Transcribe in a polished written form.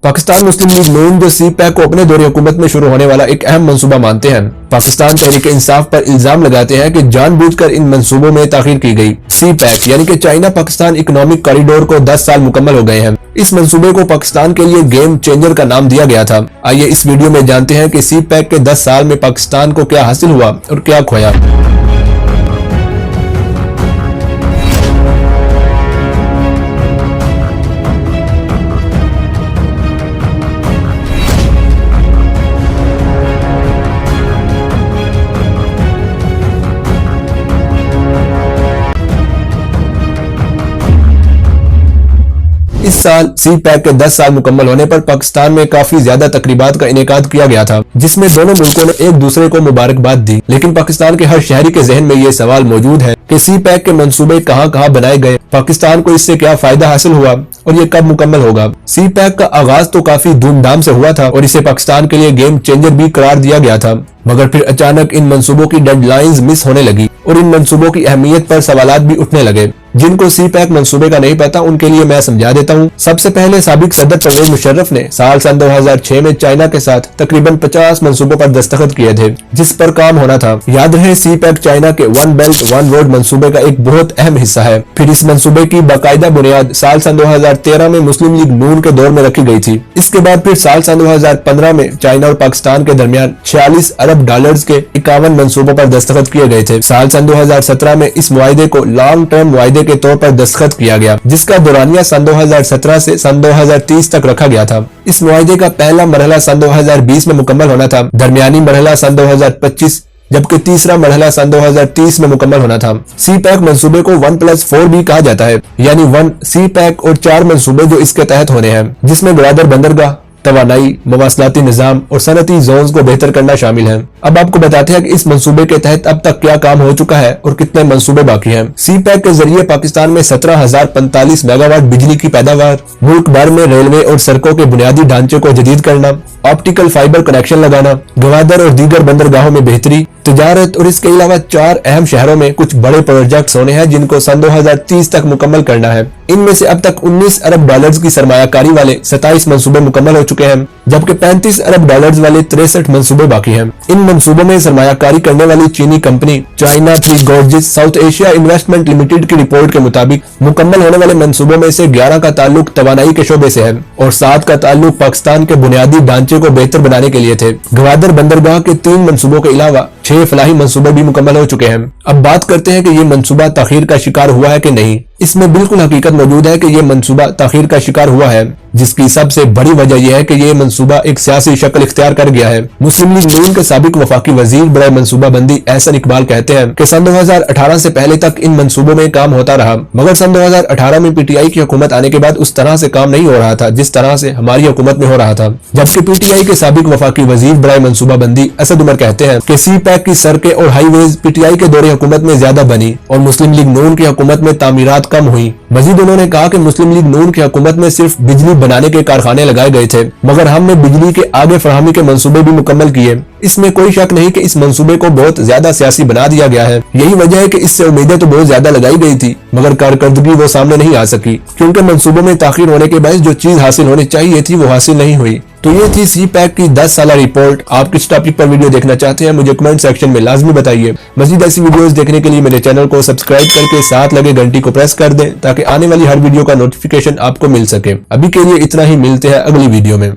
पाकिस्तान मुस्लिम league नून जो सी pack को अपने दौरे हुकूमत में शुरू होने वाला एक अहम मंसूबा मानते हैं, पाकिस्तान तहरीक इंसाफ पर इल्जाम लगाते हैं कि जानबूझकर इन मंसूबों में ताखीर की गई। सी पैक यानी कि चाइना पाकिस्तान इकोनॉमिक कॉरिडोर को 10 साल मुकम्मल हो गए हैं। इस मंसूबे को पाकिस्तान के लिए गेम चेंजर का नाम दिया गया था। आइए इस वीडियो में जानते हैं कि सी पैक के 10 साल में पाकिस्तान को क्या हासिल हुआ और क्या खोया। इस साल सी पैक के 10 साल मुकम्मल होने पर पाकिस्तान में काफी ज्यादा तकरीबात का इनेकाद किया गया था, जिसमें दोनों मुल्कों ने एक दूसरे को मुबारकबाद दी। लेकिन पाकिस्तान के हर शहरी के जहन में ये सवाल मौजूद है कि सी पैक के मंसूबे कहां कहां बनाए गए, पाकिस्तान को इससे क्या फायदा हासिल हुआ और ये कब मुकम्मल होगा। सी पैक का आगाज तो काफी धूमधाम से हुआ था और इसे पाकिस्तान के लिए गेम चेंजर भी करार दिया गया था, मगर फिर अचानक इन मंसूबों की डेडलाइंस मिस होने लगी और इन मंसूबों की अहमियत पर सवालात भी उठने लगे। जिनको सी पैक मंसूबे का नहीं पता उनके लिए मैं समझा देता हूँ। सबसे पहले साबिक सदर परवेज मुशर्रफ ने साल 2006 में चाइना के साथ तकरीबन 50 मंसूबों पर दस्तखत किए थे, जिस पर काम होना था। याद रहे सी पैक चाइना के वन बेल्ट वन रोड मंसूबे का एक बहुत अहम हिस्सा है। फिर इस मंसूबे की बाकायदा बुनियाद साल 2013 में मुस्लिम लीग नून के दौर में रखी गई थी। इसके बाद फिर साल 2015 में चाइना और पाकिस्तान के दरमियान 46 अरब डॉलर्स के 51 मंसूबों पर दस्तखत किए गए थे। साल 2017 में इस मुआहिदे को लॉन्ग टर्म मुआहिदे के तौर पर दस्तखत किया गया, जिसका दौरानिया सन 2017 से सन 2030 तक रखा गया था। इस मुआहिदे का पहला मरहला सन 2020 में मुकम्मल होना था, दरमियानी मरहला सन 2025, जबकि तीसरा मरहला सन 2030 में मुकम्मल होना था। सी पैक मंसूबे को 1+4 भी कहा जाता है, यानी 1 सी पैक और 4 मंसूबे जो इसके तहत होने हैं, जिसमें ग्वादर बंदरगाह, तवानाई, मवासलाती निजाम और सनती जोन्स को बेहतर करना शामिल है। अब आपको बताते हैं कि इस मंसूबे के तहत अब तक क्या काम हो चुका है और कितने मंसूबे बाकी हैं। सी पैक के जरिए पाकिस्तान में 17,045 मेगावाट बिजली की पैदावार, मुल्क भर में रेलवे और सड़कों के बुनियादी ढांचे को जदीद करना, ऑप्टिकल फाइबर कनेक्शन लगाना, ग्वादर और दीगर बंदरगाहों में बेहतरी, तिजारत और इसके अलावा 4 अहम शहरों में कुछ बड़े प्रोजेक्ट्स होने हैं जिनको सन 2030 तक मुकम्मल करना है। इनमें से अब तक 19 अरब डॉलर्स की सरमायाकारी वाले 27 मंसूबे मुकम्मल हो चुके हैं, जबकि 35 अरब डॉलर्स वाले 63 मंसूबे बाकी हैं। इन मंसूबों में सरमायाकारी करने वाली चीनी company China three gorges south Asia investment limited की रिपोर्ट के मुताबिक मुकम्मल होने वाले मंसूबों में से 11 का ताल्लुक तवानाई के शोबे से है और 7 का ताल्लुक पाकिस्तान के बुनियादी ढांचे को बेहतर बनाने के लिए थे। ग्वादर बंदरगाह के 3 मंसूबों के अलावा 6 फलाही मंसूबे भी मुकम्मल हो चुके हैं। अब बात करते हैं कि ये मंसूबा ताखीर का शिकार हुआ है कि नहीं। इसमें बिल्कुल हकीकत मौजूद है कि ये मंसूबा ताखीर का शिकार हुआ है, जिसकी सबसे बड़ी वजह यह है कि ये मंसूबा एक सियासी शक्ल इख्तियार कर गया है। मुस्लिम लीग नून के साबिक वफाकी वजीर बराए मंसूबा बंदी एहसन इकबाल कहते हैं कि सन 2018 से पहले तक इन मंसूबों में काम होता रहा, मगर सन 2018 में पीटीआई की हुकूमत आने के बाद उस तरह से काम नहीं हो रहा था जिस तरह से हमारी हुकूमत में हो रहा था। जबकि पीटीआई के साबिक वफाकी वजीर बराए मंसूबा बंदी असद उमर कहते हैं कि सी पैक की सड़कें और हाईवेज पीटीआई के दौरे हुकूमत में ज्यादा बनी और मुस्लिम लीग नून की हुकूमत में तामीरात कम हुई। मजीद उन्होंने कहा कि मुस्लिम लीग नून की हुकूमत में सिर्फ बिजली बनाने के कारखाने लगाए गए थे, मगर हमने बिजली के आगे फरहमी के मंसूबे भी मुकम्मल किए। इसमें कोई शक नहीं कि इस मंसूबे को बहुत ज्यादा सियासी बना दिया गया है। यही वजह है कि इससे उम्मीदें तो बहुत ज्यादा लगाई गई थी, मगर कारकर्दगी वो सामने नहीं आ सकी, क्योंकि मंसूबों में ताखीर होने के बायस जो चीज हासिल होनी चाहिए थी वो हासिल नहीं हुई। तो ये थी सी पैक की 10 साल रिपोर्ट। आप किस टॉपिक पर वीडियो देखना चाहते हैं मुझे कमेंट सेक्शन में लाजमी बताइए। मजीद ऐसी वीडियोस देखने के लिए मेरे चैनल को सब्सक्राइब करके साथ लगे घंटी को प्रेस कर दें ताकि आने वाली हर वीडियो का नोटिफिकेशन आपको मिल सके। अभी के लिए इतना ही, मिलते हैं अगली वीडियो में।